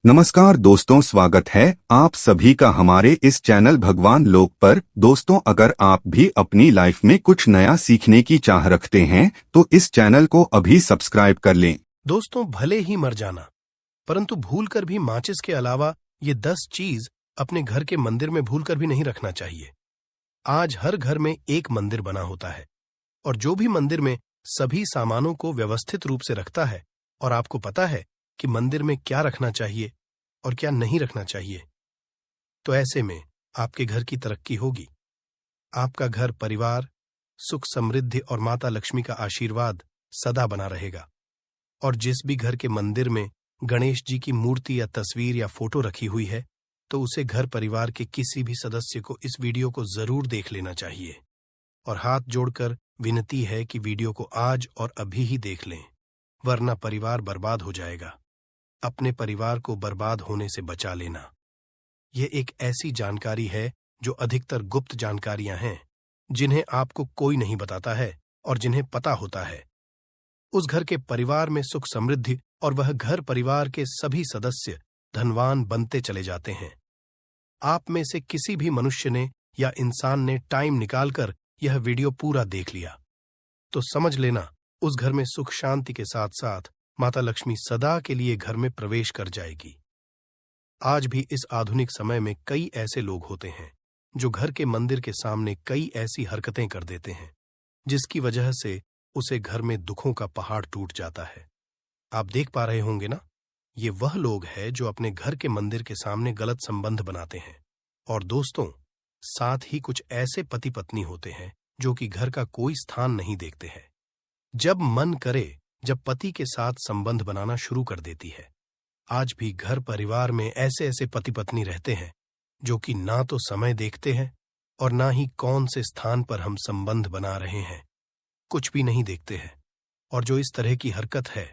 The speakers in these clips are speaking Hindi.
नमस्कार दोस्तों, स्वागत है आप सभी का हमारे इस चैनल भगवान लोक पर। दोस्तों, अगर आप भी अपनी लाइफ में कुछ नया सीखने की चाह रखते हैं तो इस चैनल को अभी सब्सक्राइब कर लें। दोस्तों, भले ही मर जाना परंतु भूलकर भी माचिस के अलावा ये 10 चीज अपने घर के मंदिर में भूलकर भी नहीं रखना चाहिए। आज हर घर में एक मंदिर बना होता है और जो भी मंदिर में सभी सामानों को व्यवस्थित रूप से रखता है और आपको पता है कि मंदिर में क्या रखना चाहिए और क्या नहीं रखना चाहिए, तो ऐसे में आपके घर की तरक्की होगी। आपका घर परिवार, सुख समृद्धि और माता लक्ष्मी का आशीर्वाद सदा बना रहेगा। और जिस भी घर के मंदिर में गणेश जी की मूर्ति या तस्वीर या फोटो रखी हुई है तो उसे घर परिवार के किसी भी सदस्य को इस वीडियो को जरूर देख लेना चाहिए। और हाथ जोड़कर विनती है कि वीडियो को आज और अभी ही देख लें, वरना परिवार बर्बाद हो जाएगा। अपने परिवार को बर्बाद होने से बचा लेना। यह एक ऐसी जानकारी है जो अधिकतर गुप्त जानकारियां हैं जिन्हें आपको कोई नहीं बताता है और जिन्हें पता होता है उस घर के परिवार में सुख समृद्धि और वह घर परिवार के सभी सदस्य धनवान बनते चले जाते हैं। आप में से किसी भी मनुष्य ने या इंसान ने टाइम निकालकर यह वीडियो पूरा देख लिया तो समझ लेना उस घर में सुख शांति के साथ साथ माता लक्ष्मी सदा के लिए घर में प्रवेश कर जाएगी। आज भी इस आधुनिक समय में कई ऐसे लोग होते हैं जो घर के मंदिर के सामने कई ऐसी हरकतें कर देते हैं जिसकी वजह से उसे घर में दुखों का पहाड़ टूट जाता है। आप देख पा रहे होंगे ना, ये वह लोग हैं जो अपने घर के मंदिर के सामने गलत संबंध बनाते हैं। और दोस्तों, साथ ही कुछ ऐसे पति पत्नी होते हैं जो कि घर का कोई स्थान नहीं देखते हैं। जब मन करे जब पति के साथ संबंध बनाना शुरू कर देती है। आज भी घर परिवार में ऐसे ऐसे पति पत्नी रहते हैं जो कि ना तो समय देखते हैं और ना ही कौन से स्थान पर हम संबंध बना रहे हैं, कुछ भी नहीं देखते हैं। और जो इस तरह की हरकत है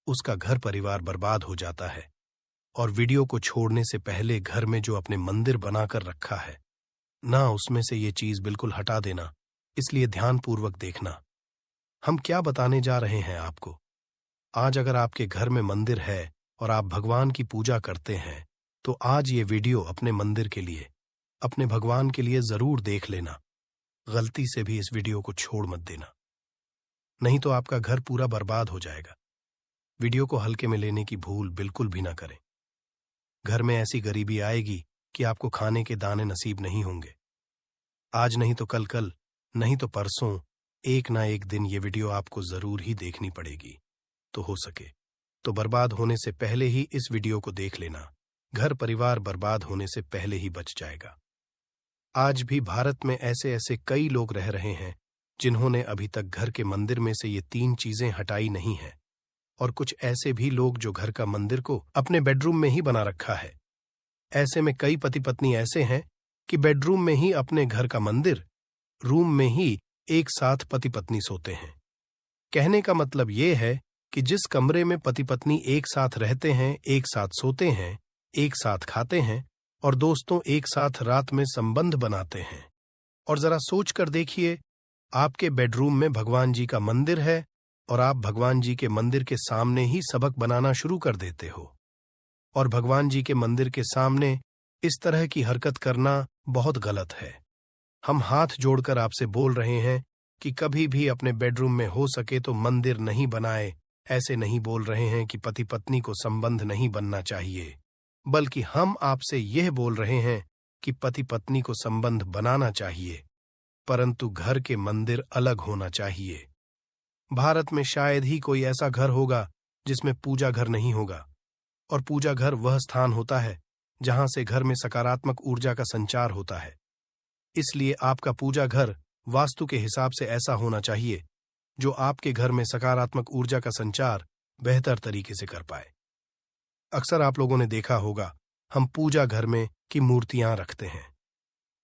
उसका घर परिवार बर्बाद हो जाता है। और वीडियो को छोड़ने से पहले घर में जो अपने मंदिर बनाकर रखा है ना, उसमें से ये चीज बिल्कुल हटा देना। इसलिए ध्यानपूर्वक देखना हम क्या बताने जा रहे हैं आपको। आज अगर आपके घर में मंदिर है और आप भगवान की पूजा करते हैं तो आज ये वीडियो अपने मंदिर के लिए, अपने भगवान के लिए जरूर देख लेना। गलती से भी इस वीडियो को छोड़ मत देना, नहीं तो आपका घर पूरा बर्बाद हो जाएगा। वीडियो को हल्के में लेने की भूल बिल्कुल भी ना करें। घर में ऐसी गरीबी आएगी कि आपको खाने के दाने नसीब नहीं होंगे। आज नहीं तो कल, कल नहीं तो परसों, एक ना एक दिन ये वीडियो आपको जरूर ही देखनी पड़ेगी। तो हो सके तो बर्बाद होने से पहले ही इस वीडियो को देख लेना। घर परिवार बर्बाद होने से पहले ही बच जाएगा। आज भी भारत में ऐसे ऐसे कई लोग रह रहे हैं जिन्होंने अभी तक घर के मंदिर में से ये 3 चीजें हटाई नहीं है। और कुछ ऐसे भी लोग जो घर का मंदिर को अपने बेडरूम में ही बना रखा है। ऐसे में कई पति पत्नी ऐसे हैं कि बेडरूम में ही अपने घर का मंदिर, रूम में ही एक साथ पति पत्नी सोते हैं। कहने का मतलब यह है कि जिस कमरे में पति पत्नी एक साथ रहते हैं, एक साथ सोते हैं, एक साथ खाते हैं और दोस्तों एक साथ रात में संबंध बनाते हैं। और जरा सोच कर देखिए, आपके बेडरूम में भगवान जी का मंदिर है और आप भगवान जी के मंदिर के सामने ही सबक बनाना शुरू कर देते हो। और भगवान जी के मंदिर के सामने इस तरह की हरकत करना बहुत गलत है। हम हाथ जोड़कर आपसे बोल रहे हैं कि कभी भी अपने बेडरूम में हो सके तो मंदिर नहीं बनाए। ऐसे नहीं बोल रहे हैं कि पति पत्नी को संबंध नहीं बनना चाहिए, बल्कि हम आपसे यह बोल रहे हैं कि पति पत्नी को संबंध बनाना चाहिए, परंतु घर के मंदिर अलग होना चाहिए। भारत में शायद ही कोई ऐसा घर होगा जिसमें पूजा घर नहीं होगा। और पूजा घर वह स्थान होता है जहां से घर में सकारात्मक ऊर्जा का संचार होता है। इसलिए आपका पूजा घर वास्तु के हिसाब से ऐसा होना चाहिए जो आपके घर में सकारात्मक ऊर्जा का संचार बेहतर तरीके से कर पाए। अक्सर आप लोगों ने देखा होगा हम पूजा घर में की मूर्तियां रखते हैं,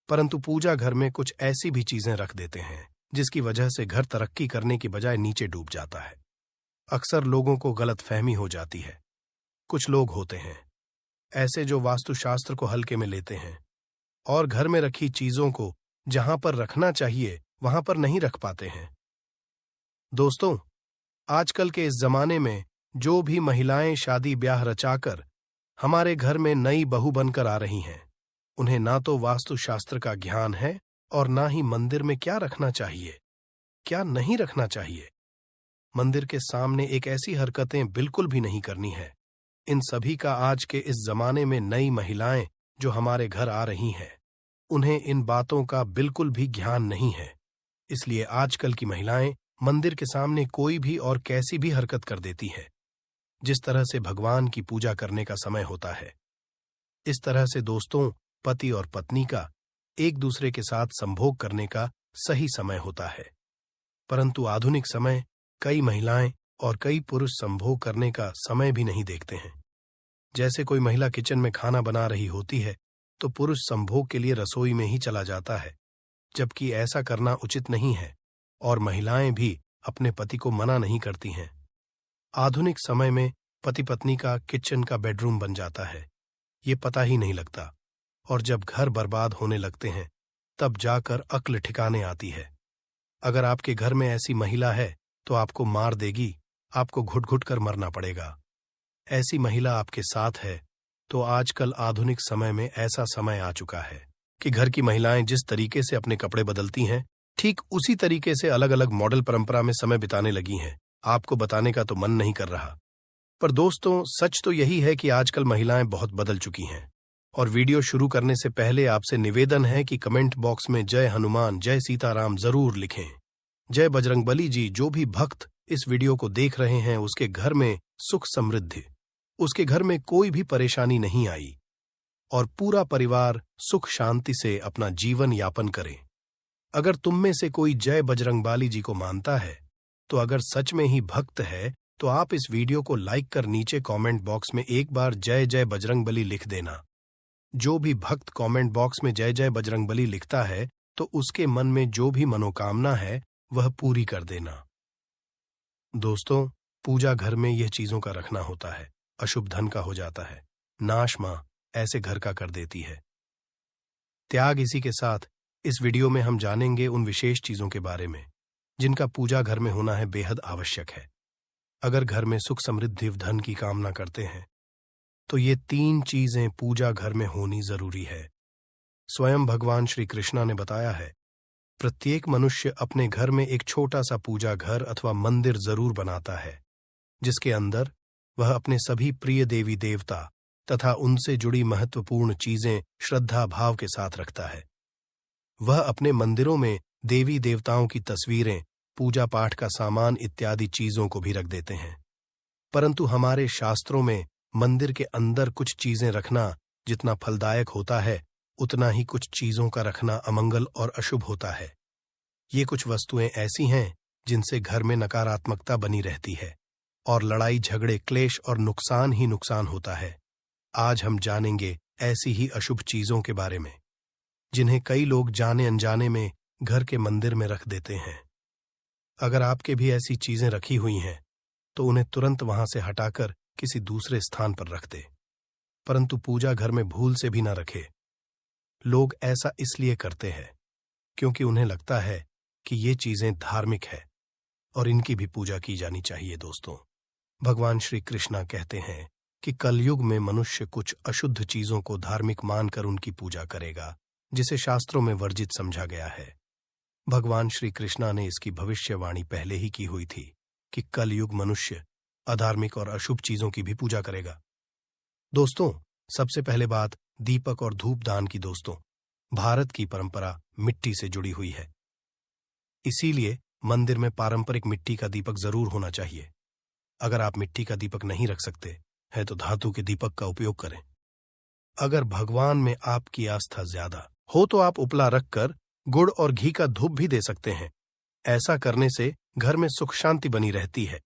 परंतु पूजा घर में कुछ ऐसी भी चीजें रख देते हैं जिसकी वजह से घर तरक्की करने की बजाय नीचे डूब जाता है। अक्सर लोगों को गलत फहमी हो जाती है। कुछ लोग होते हैं ऐसे जो वास्तुशास्त्र को हल्के में लेते हैं और घर में रखी चीजों को जहां पर रखना चाहिए वहां पर नहीं रख पाते हैं। दोस्तों, आजकल के इस जमाने में जो भी महिलाएं शादी ब्याह रचाकर हमारे घर में नई बहू बनकर आ रही हैं। उन्हें ना तो वास्तुशास्त्र का ज्ञान है और ना ही मंदिर में क्या रखना चाहिए, क्या नहीं रखना चाहिए। मंदिर के सामने एक ऐसी हरकतें बिल्कुल भी नहीं करनी है। इन सभी का आज के इस जमाने में नई महिलाएं जो हमारे घर आ रही हैं, उन्हें इन बातों का बिल्कुल भी ज्ञान नहीं है। इसलिए आजकल की महिलाएं मंदिर के सामने कोई भी और कैसी भी हरकत कर देती हैं। जिस तरह से भगवान की पूजा करने का समय होता है, इस तरह से दोस्तों, पति और पत्नी का एक दूसरे के साथ संभोग करने का सही समय होता है। परंतु आधुनिक समय कई महिलाएं और कई पुरुष संभोग करने का समय भी नहीं देखते हैं। जैसे कोई महिला किचन में खाना बना रही होती है तो पुरुष संभोग के लिए रसोई में ही चला जाता है, जबकि ऐसा करना उचित नहीं है और महिलाएं भी अपने पति को मना नहीं करती हैं। आधुनिक समय में पति पत्नी का किचन का बेडरूम बन जाता है, ये पता ही नहीं लगता, और जब घर बर्बाद होने लगते हैं तब जाकर अक्ल ठिकाने आती है। अगर आपके घर में ऐसी महिला है तो आपको मार देगी, आपको घुट घुट कर मरना पड़ेगा। ऐसी महिला आपके साथ है तो आजकल आधुनिक समय में ऐसा समय आ चुका है कि घर की महिलाएं जिस तरीके से अपने कपड़े बदलती हैं, ठीक उसी तरीके से अलग अलग मॉडल परंपरा में समय बिताने लगी हैं। आपको बताने का तो मन नहीं कर रहा, पर दोस्तों सच तो यही है कि आजकल महिलाएं बहुत बदल चुकी हैं। और वीडियो शुरू करने से पहले आपसे निवेदन है कि कमेंट बॉक्स में जय हनुमान, जय सीताराम जरूर लिखें। जय बजरंगबली जी। जो भी भक्त इस वीडियो को देख रहे हैं उसके घर में सुख समृद्धि, उसके घर में कोई भी परेशानी नहीं आई और पूरा परिवार सुख शांति से अपना जीवन यापन करे। अगर तुम में से कोई जय बजरंगबली जी को मानता है तो अगर सच में ही भक्त है तो आप इस वीडियो को लाइक कर नीचे कमेंट बॉक्स में एक बार जय जय बजरंगबली लिख देना। जो भी भक्त कमेंट बॉक्स में जय जय बजरंगबली लिखता है तो उसके मन में जो भी मनोकामना है वह पूरी कर देना। दोस्तों, पूजा घर में यह चीजों का रखना होता है, अशुभ धन का हो जाता है, नाश मां ऐसे घर का कर देती है। त्याग। इसी के साथ इस वीडियो में हम जानेंगे उन विशेष चीजों के बारे में जिनका पूजा घर में होना है बेहद आवश्यक है। अगर घर में सुख समृद्धि धन की कामना करते हैं तो ये 3 चीजें पूजा घर में होनी जरूरी है। स्वयं भगवान श्री कृष्णा ने बताया है, प्रत्येक मनुष्य अपने घर में एक छोटा सा पूजा घर अथवा मंदिर जरूर बनाता है, जिसके अंदर वह अपने सभी प्रिय देवी देवता तथा उनसे जुड़ी महत्वपूर्ण चीजें श्रद्धा भाव के साथ रखता है। वह अपने मंदिरों में देवी देवताओं की तस्वीरें, पूजा पाठ का सामान इत्यादि चीजों को भी रख देते हैं। परंतु हमारे शास्त्रों में मंदिर के अंदर कुछ चीजें रखना जितना फलदायक होता है, उतना ही कुछ चीजों का रखना अमंगल और अशुभ होता है। ये कुछ वस्तुएं ऐसी हैं जिनसे घर में नकारात्मकता बनी रहती है और लड़ाई झगड़े, क्लेश और नुकसान ही नुकसान होता है। आज हम जानेंगे ऐसी ही अशुभ चीजों के बारे में जिन्हें कई लोग जाने अनजाने में घर के मंदिर में रख देते हैं। अगर आपके भी ऐसी चीजें रखी हुई हैं तो उन्हें तुरंत वहां से हटाकर किसी दूसरे स्थान पर रख दे, परंतु पूजा घर में भूल से भी न रखे। लोग ऐसा इसलिए करते हैं क्योंकि उन्हें लगता है कि ये चीजें धार्मिक है और इनकी भी पूजा की जानी चाहिए। दोस्तों, भगवान श्री कृष्णा कहते हैं कि कलयुग में मनुष्य कुछ अशुद्ध चीजों को धार्मिक मानकर उनकी पूजा करेगा, जिसे शास्त्रों में वर्जित समझा गया है। भगवान श्री कृष्णा ने इसकी भविष्यवाणी पहले ही की हुई थी कि कलयुग मनुष्य अधार्मिक और अशुभ चीजों की भी पूजा करेगा। दोस्तों, सबसे पहले बात दीपक और धूप दान की। दोस्तों, भारत की परंपरा मिट्टी से जुड़ी हुई है, इसीलिए मंदिर में पारंपरिक मिट्टी का दीपक जरूर होना चाहिए। अगर आप मिट्टी का दीपक नहीं रख सकते हैं तो धातु के दीपक का उपयोग करें। अगर भगवान में आपकी आस्था ज्यादा हो तो आप उपला रखकर गुड़ और घी का धूप भी दे सकते हैं। ऐसा करने से घर में सुख शांति बनी रहती है।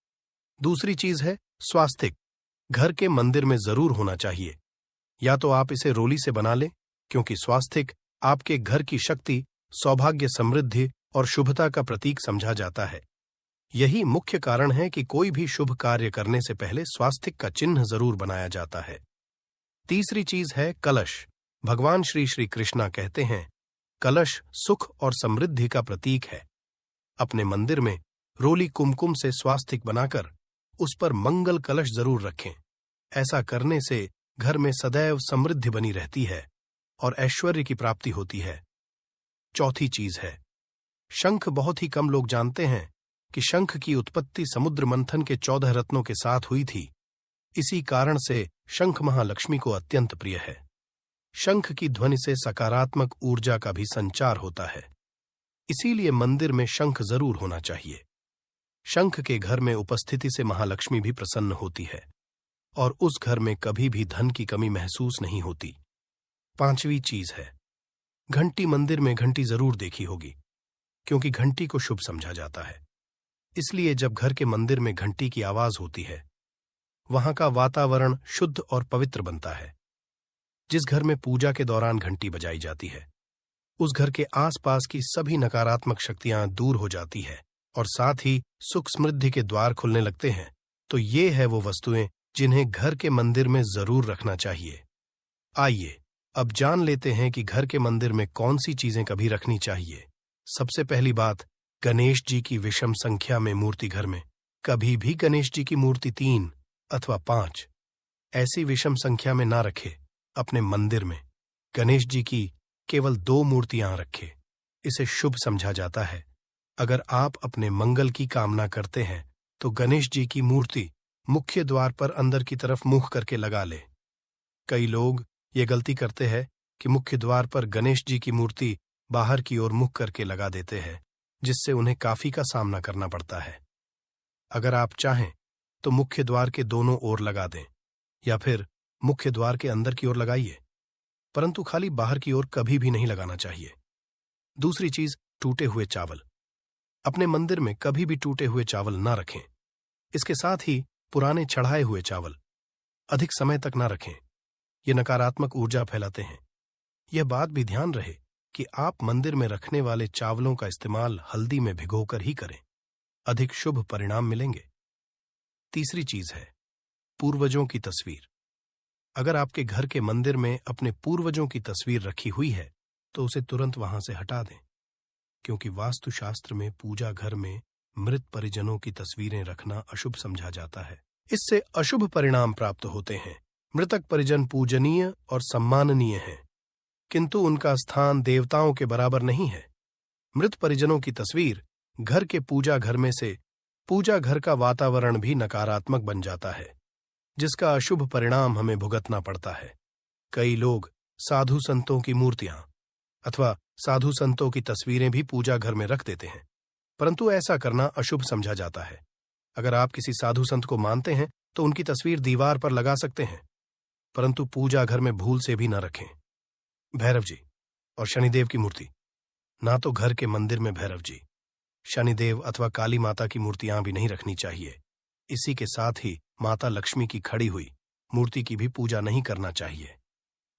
दूसरी चीज है स्वास्तिक। घर के मंदिर में जरूर होना चाहिए। या तो आप इसे रोली से बना लें, क्योंकि स्वास्तिक आपके घर की शक्ति, सौभाग्य, समृद्धि और शुभता का प्रतीक समझा जाता है। यही मुख्य कारण है कि कोई भी शुभ कार्य करने से पहले स्वास्तिक का चिन्ह जरूर बनाया जाता है। तीसरी चीज है कलश। भगवान श्री कृष्णा कहते हैं, कलश सुख और समृद्धि का प्रतीक है। अपने मंदिर में रोली कुमकुम से स्वास्तिक बनाकर उस पर मंगल कलश जरूर रखें। ऐसा करने से घर में सदैव समृद्धि बनी रहती है और ऐश्वर्य की प्राप्ति होती है। चौथी चीज है शंख। बहुत ही कम लोग जानते हैं कि शंख की उत्पत्ति समुद्र मंथन के 14 रत्नों के साथ हुई थी। इसी कारण से शंख महालक्ष्मी को अत्यंत प्रिय है। शंख की ध्वनि से सकारात्मक ऊर्जा का भी संचार होता है, इसीलिए मंदिर में शंख जरूर होना चाहिए। शंख के घर में उपस्थिति से महालक्ष्मी भी प्रसन्न होती है और उस घर में कभी भी धन की कमी महसूस नहीं होती। पांचवी चीज है घंटी। मंदिर में घंटी जरूर देखी होगी, क्योंकि घंटी को शुभ समझा जाता है। इसलिए जब घर के मंदिर में घंटी की आवाज होती है, वहां का वातावरण शुद्ध और पवित्र बनता है। जिस घर में पूजा के दौरान घंटी बजाई जाती है, उस घर के आसपास की सभी नकारात्मक शक्तियां दूर हो जाती है और साथ ही सुख समृद्धि के द्वार खुलने लगते हैं। तो ये है वो वस्तुएं जिन्हें घर के मंदिर में जरूर रखना चाहिए। आइए अब जान लेते हैं कि घर के मंदिर में कौन सी चीजें कभी रखनी चाहिए। सबसे पहली बात, गणेश जी की विषम संख्या में मूर्ति। घर में कभी भी गणेश जी की मूर्ति 3 अथवा 5 ऐसी विषम संख्या में ना रखे। अपने मंदिर में गणेश जी की केवल 2 मूर्तियां रखे। इसे शुभ समझा जाता है। अगर आप अपने मंगल की कामना करते हैं तो गणेश जी की मूर्ति मुख्य द्वार पर अंदर की तरफ मुख करके लगा ले। कई लोग ये गलती करते हैं कि मुख्य द्वार पर गणेश जी की मूर्ति बाहर की ओर मुख करके लगा देते हैं, जिससे उन्हें काफी का सामना करना पड़ता है। अगर आप चाहें तो मुख्य द्वार के दोनों ओर लगा दें या फिर मुख्य द्वार के अंदर की ओर लगाइए, परंतु खाली बाहर की ओर कभी भी नहीं लगाना चाहिए। दूसरी चीज, टूटे हुए चावल। अपने मंदिर में कभी भी टूटे हुए चावल ना रखें। इसके साथ ही पुराने चढ़ाए हुए चावल अधिक समय तक ना रखें। ये नकारात्मक ऊर्जा फैलाते हैं। यह बात भी ध्यान रहे कि आप मंदिर में रखने वाले चावलों का इस्तेमाल हल्दी में भिगोकर ही करें। अधिक शुभ परिणाम मिलेंगे। तीसरी चीज है पूर्वजों की तस्वीर। अगर आपके घर के मंदिर में अपने पूर्वजों की तस्वीर रखी हुई है तो उसे तुरंत वहां से हटा दें, क्योंकि वास्तुशास्त्र में पूजा घर में मृत परिजनों की तस्वीरें रखना अशुभ समझा जाता है। इससे अशुभ परिणाम प्राप्त होते हैं। मृतक परिजन पूजनीय और सम्माननीय हैं, किंतु उनका स्थान देवताओं के बराबर नहीं है। मृत परिजनों की तस्वीर घर के पूजा घर में से पूजा घर का वातावरण भी नकारात्मक बन जाता है, जिसका अशुभ परिणाम हमें भुगतना पड़ता है। कई लोग साधु संतों की मूर्तियां अथवा साधु संतों की तस्वीरें भी पूजा घर में रख देते हैं, परंतु ऐसा करना अशुभ समझा जाता है। अगर आप किसी साधु संत को मानते हैं तो उनकी तस्वीर दीवार पर लगा सकते हैं, परंतु पूजा घर में भूल से भी न रखें। भैरव जी और शनिदेव की मूर्ति। ना तो घर के मंदिर में भैरव जी, शनिदेव अथवा काली माता की मूर्तियां भी नहीं रखनी चाहिए। इसी के साथ ही माता लक्ष्मी की खड़ी हुई मूर्ति की भी पूजा नहीं करना चाहिए।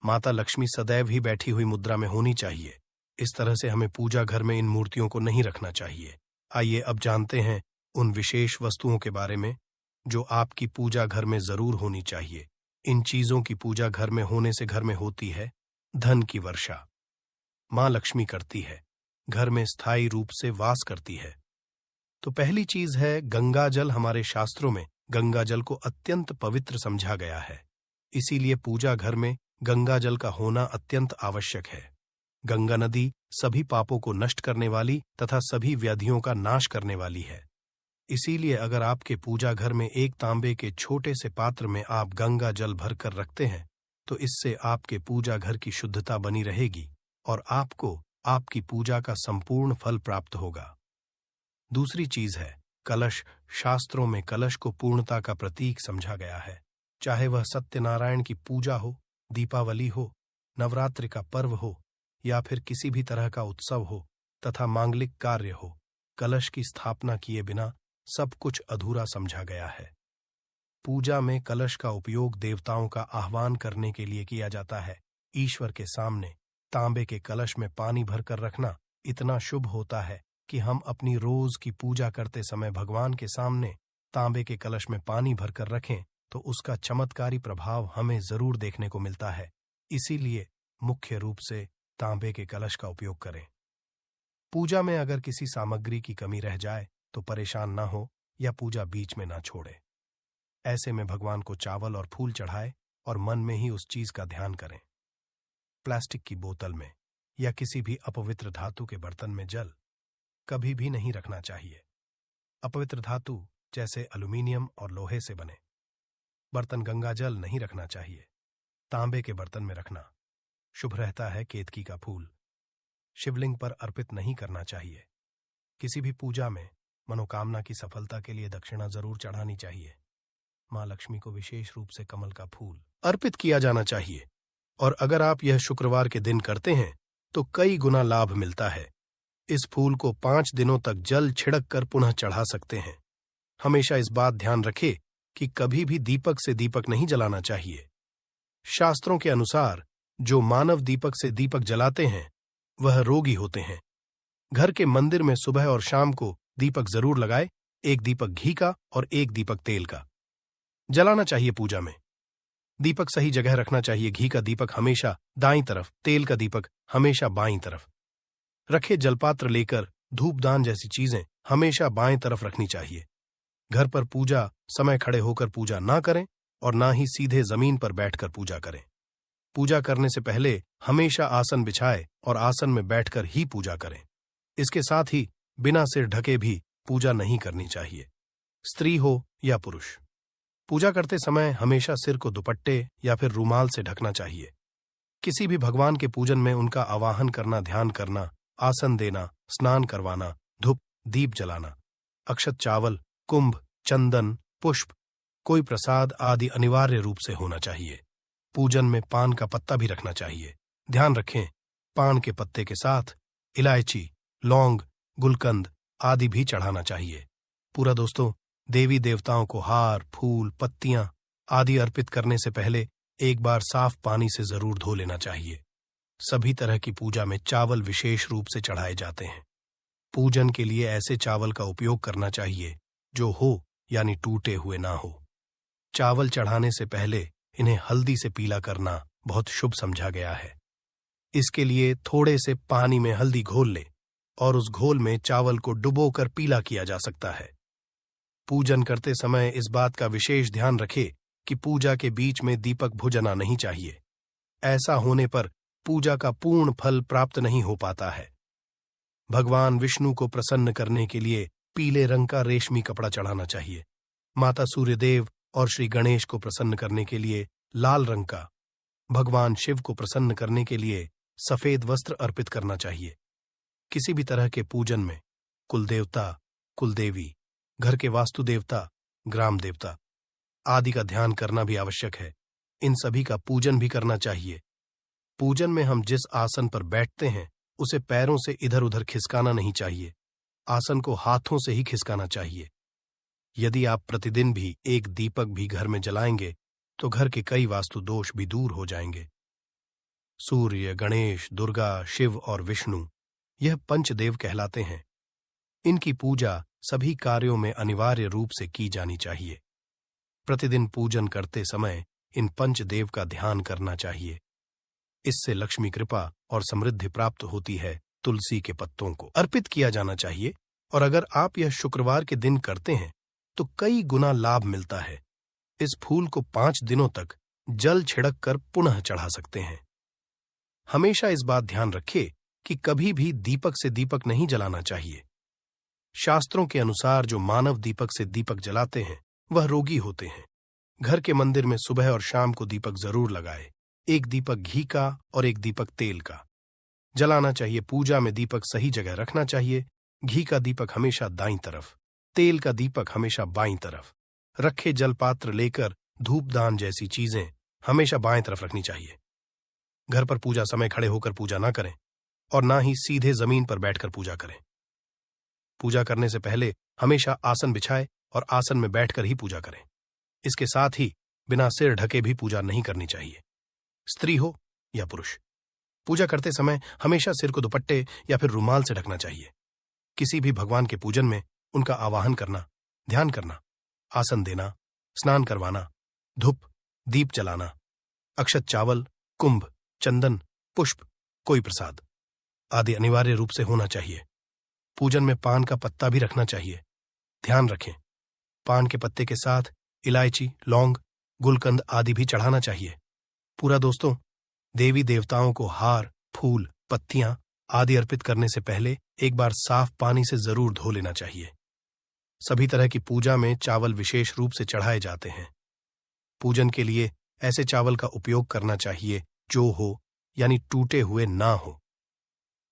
माता लक्ष्मी सदैव ही बैठी हुई मुद्रा में होनी चाहिए। इस तरह से हमें पूजा घर में इन मूर्तियों को नहीं रखना चाहिए। आइए अब जानते हैं उन विशेष वस्तुओं के बारे में जो आपकी पूजा घर में जरूर होनी चाहिए। इन चीजों की पूजा घर में होने से घर में होती है धन की वर्षा। मां लक्ष्मी करती है, घर में स्थायी रूप से वास करती है। तो पहली चीज है गंगा जल। हमारे शास्त्रों में गंगा जल को अत्यंत पवित्र समझा गया है, इसीलिए पूजा घर में गंगा जल का होना अत्यंत आवश्यक है। गंगा नदी सभी पापों को नष्ट करने वाली तथा सभी व्याधियों का नाश करने वाली है। इसीलिए अगर आपके पूजा घर में एक तांबे के छोटे से पात्र में आप गंगा जल भरकर रखते हैं तो इससे आपके पूजा घर की शुद्धता बनी रहेगी और आपको आपकी पूजा का संपूर्ण फल प्राप्त होगा। दूसरी चीज है कलश। शास्त्रों में कलश को पूर्णता का प्रतीक समझा गया है। चाहे वह सत्यनारायण की पूजा हो, दीपावली हो, नवरात्रि का पर्व हो या फिर किसी भी तरह का उत्सव हो तथा मांगलिक कार्य हो, कलश की स्थापना किए बिना सब कुछ अधूरा समझा गया है। पूजा में कलश का उपयोग देवताओं का आह्वान करने के लिए किया जाता है। ईश्वर के सामने तांबे के कलश में पानी भरकर रखना इतना शुभ होता है कि हम अपनी रोज की पूजा करते समय भगवान के सामने तांबे के कलश में पानी भरकर रखें तो उसका चमत्कारी प्रभाव हमें जरूर देखने को मिलता है। इसीलिए मुख्य रूप से तांबे के कलश का उपयोग करें। पूजा में अगर किसी सामग्री की कमी रह जाए तो परेशान ना हो या पूजा बीच में ना छोड़े। ऐसे में भगवान को चावल और फूल चढ़ाए और मन में ही उस चीज का ध्यान करें। प्लास्टिक की बोतल में या किसी भी अपवित्र धातु के बर्तन में जल कभी भी नहीं रखना चाहिए। अपवित्र धातु जैसे एल्यूमीनियम और लोहे से बने बर्तन गंगा जल नहीं रखना चाहिए। तांबे के बर्तन में रखना शुभ रहता है। केतकी का फूल शिवलिंग पर अर्पित नहीं करना चाहिए। किसी भी पूजा में मनोकामना की सफलता के लिए दक्षिणा जरूर चढ़ानी चाहिए। मां लक्ष्मी को विशेष रूप से कमल का फूल अर्पित किया जाना चाहिए। और अगर आप यह शुक्रवार के दिन करते हैं तो कई गुना लाभ मिलता है। इस फूल को 5 दिनों तक जल छिड़क कर पुनः चढ़ा सकते हैं। हमेशा इस बात ध्यान रखें कि कभी भी दीपक से दीपक नहीं जलाना चाहिए। शास्त्रों के अनुसार जो मानव दीपक से दीपक जलाते हैं वह रोगी होते हैं। घर के मंदिर में सुबह और शाम को दीपक जरूर लगाए। एक दीपक घी का और एक दीपक तेल का जलाना चाहिए। पूजा में दीपक सही जगह रखना चाहिए। घी का दीपक हमेशा दाईं तरफ, तेल का दीपक हमेशा बाईं तरफ रखे। जलपात्र लेकर धूपदान जैसी चीजें हमेशा बाएं तरफ रखनी चाहिए। घर पर पूजा समय खड़े होकर पूजा ना करें और ना ही सीधे जमीन पर बैठकर पूजा करें। पूजा करने से पहले हमेशा आसन बिछाए और आसन में बैठकर ही पूजा करें। इसके साथ ही बिना सिर ढके भी पूजा नहीं करनी चाहिए। स्त्री हो या पुरुष, पूजा करते समय हमेशा सिर को दुपट्टे या फिर रूमाल से ढकना चाहिए। किसी भी भगवान के पूजन में उनका आवाहन करना, ध्यान करना, आसन देना, स्नान करवाना, धूप दीप जलाना, अक्षत चावल, कुंभ, चंदन, पुष्प, कोई प्रसाद आदि अनिवार्य रूप से होना चाहिए। पूजन में पान का पत्ता भी रखना चाहिए। ध्यान रखें, पान के पत्ते के साथ इलायची, लौंग, गुलकंद आदि भी चढ़ाना चाहिए। पूरा दोस्तों, देवी देवताओं को हार, फूल, पत्तियां आदि अर्पित करने से पहले एक बार साफ पानी से जरूर धो लेना चाहिए। सभी तरह की पूजा में चावल विशेष रूप से चढ़ाए जाते हैं। पूजन के लिए ऐसे चावल का उपयोग करना चाहिए जो हो यानी टूटे हुए ना हो। चावल चढ़ाने से पहले इन्हें हल्दी से पीला करना बहुत शुभ समझा गया है। इसके लिए थोड़े से पानी में हल्दी घोल ले और उस घोल में चावल को डुबोकर पीला किया जा सकता है। पूजन करते समय इस बात का विशेष ध्यान रखें कि पूजा के बीच में दीपक बुझना नहीं चाहिए। ऐसा होने पर पूजा का पूर्ण फल प्राप्त नहीं हो पाता है। भगवान विष्णु को प्रसन्न करने के लिए पीले रंग का रेशमी कपड़ा चढ़ाना चाहिए। माता सूर्यदेव और श्री गणेश को प्रसन्न करने के लिए लाल रंग का, भगवान शिव को प्रसन्न करने के लिए सफेद वस्त्र अर्पित करना चाहिए। किसी भी तरह के पूजन में कुलदेवता, कुलदेवी, घर के वास्तु देवता, ग्राम देवता आदि का ध्यान करना भी आवश्यक है। इन सभी का पूजन भी करना चाहिए। पूजन में हम जिस आसन पर बैठते हैं उसे पैरों से इधर उधर खिसकाना नहीं चाहिए। आसन को हाथों से ही खिसकाना चाहिए। यदि आप प्रतिदिन भी एक दीपक भी घर में जलाएंगे तो घर के कई वास्तु दोष भी दूर हो जाएंगे। सूर्य, गणेश, दुर्गा, शिव और विष्णु यह पंचदेव कहलाते हैं। इनकी पूजा सभी कार्यों में अनिवार्य रूप से की जानी चाहिए। प्रतिदिन पूजन करते समय इन पंचदेव का ध्यान करना चाहिए। इससे लक्ष्मी कृपा और समृद्धि प्राप्त होती है। तुलसी के पत्तों को अर्पित किया जाना चाहिए और अगर आप यह शुक्रवार के दिन करते हैं तो कई गुना लाभ मिलता है। इस फूल को 5 दिनों तक जल छिड़क कर पुनः चढ़ा सकते हैं। हमेशा इस बात ध्यान रखें कि कभी भी दीपक से दीपक नहीं जलाना चाहिए। शास्त्रों के अनुसार जो मानव दीपक से दीपक जलाते हैं वह रोगी होते हैं। घर के मंदिर में सुबह और शाम को दीपक जरूर लगाए। एक दीपक घी का और एक दीपक तेल का जलाना चाहिए। पूजा में दीपक सही जगह रखना चाहिए। घी का दीपक हमेशा दाईं तरफ, तेल का दीपक हमेशा बाईं तरफ रखे। जलपात्र लेकर धूपदान जैसी चीजें हमेशा बाएं तरफ रखनी चाहिए। घर पर पूजा समय खड़े होकर पूजा ना करें और ना ही सीधे जमीन पर बैठकर पूजा करें। पूजा करने से पहले हमेशा आसन बिछाए और आसन में बैठकर ही पूजा करें। इसके साथ ही बिना सिर ढके भी पूजा नहीं करनी चाहिए। स्त्री हो या पुरुष, पूजा करते समय हमेशा सिर को दुपट्टे या फिर रुमाल से ढकना चाहिए। किसी भी भगवान के पूजन में उनका आवाहन करना, ध्यान करना, आसन देना, स्नान करवाना, धूप दीप जलाना, अक्षत चावल, कुंभ, चंदन, पुष्प, कोई प्रसाद आदि अनिवार्य रूप से होना चाहिए। पूजन में पान का पत्ता भी रखना चाहिए। ध्यान रखें, पान के पत्ते के साथ इलायची, लौंग, गुलकंद आदि भी चढ़ाना चाहिए। पूरा दोस्तों, देवी देवताओं को हार, फूल, पत्तियां आदि अर्पित करने से पहले एक बार साफ पानी से जरूर धो लेना चाहिए। सभी तरह की पूजा में चावल विशेष रूप से चढ़ाए जाते हैं। पूजन के लिए ऐसे चावल का उपयोग करना चाहिए जो हो, यानी टूटे हुए ना हो।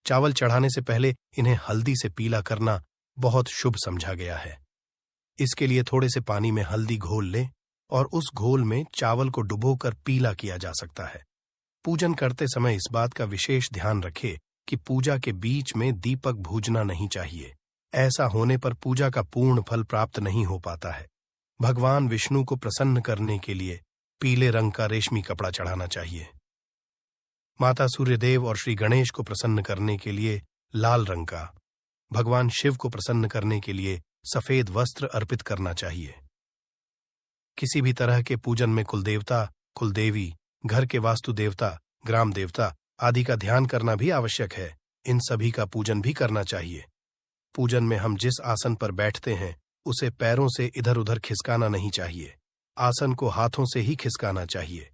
चावल चढ़ाने से पहले इन्हें हल्दी से पीला करना बहुत शुभ समझा गया है। इसके लिए थोड़े से पानी में हल्दी घोल लें और उस घोल में चावल को डुबोकर पीला किया जा सकता है। पूजन करते समय इस बात का विशेष ध्यान रखें कि पूजा के बीच में दीपक भूजना नहीं चाहिए। ऐसा होने पर पूजा का पूर्ण फल प्राप्त नहीं हो पाता है। भगवान विष्णु को प्रसन्न करने के लिए पीले रंग का रेशमी कपड़ा चढ़ाना चाहिए। माता सूर्यदेव और श्री गणेश को प्रसन्न करने के लिए लाल रंग का, भगवान शिव को प्रसन्न करने के लिए सफेद वस्त्र अर्पित करना चाहिए। किसी भी तरह के पूजन में कुलदेवता, कुलदेवी, घर के वास्तु देवता, ग्राम देवता आदि का ध्यान करना भी आवश्यक है। इन सभी का पूजन भी करना चाहिए। पूजन में हम जिस आसन पर बैठते हैं उसे पैरों से इधर उधर खिसकाना नहीं चाहिए। आसन को हाथों से ही खिसकाना चाहिए।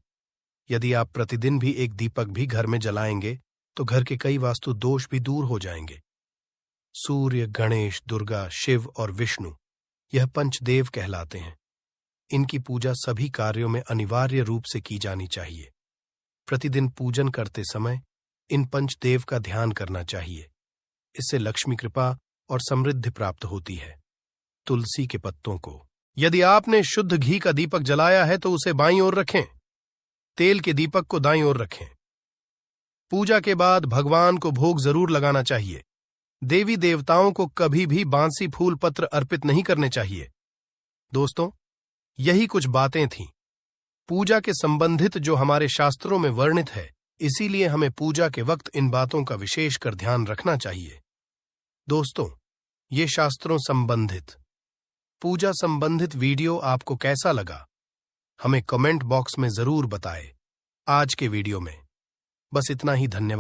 यदि आप प्रतिदिन भी एक दीपक भी घर में जलाएंगे तो घर के कई वास्तु दोष भी दूर हो जाएंगे। सूर्य, गणेश, दुर्गा, शिव और विष्णु यह पंचदेव कहलाते हैं। इनकी पूजा सभी कार्यों में अनिवार्य रूप से की जानी चाहिए। प्रतिदिन पूजन करते समय इन पंचदेव का ध्यान करना चाहिए। इससे लक्ष्मी कृपा और समृद्धि प्राप्त होती है। तुलसी के पत्तों को, यदि आपने शुद्ध घी का दीपक जलाया है तो उसे बाईं ओर रखें। तेल के दीपक को दाईं ओर रखें। पूजा के बाद भगवान को भोग जरूर लगाना चाहिए। देवी देवताओं को कभी भी बांसी, फूल, पत्र अर्पित नहीं करने चाहिए। दोस्तों, यही कुछ बातें थीं पूजा के संबंधित जो हमारे शास्त्रों में वर्णित है। इसीलिए हमें पूजा के वक्त इन बातों का विशेष कर ध्यान रखना चाहिए। दोस्तों, ये शास्त्रों संबंधित, पूजा संबंधित वीडियो आपको कैसा लगा हमें कमेंट बॉक्स में जरूर बताएं। आज के वीडियो में बस इतना ही। धन्यवाद।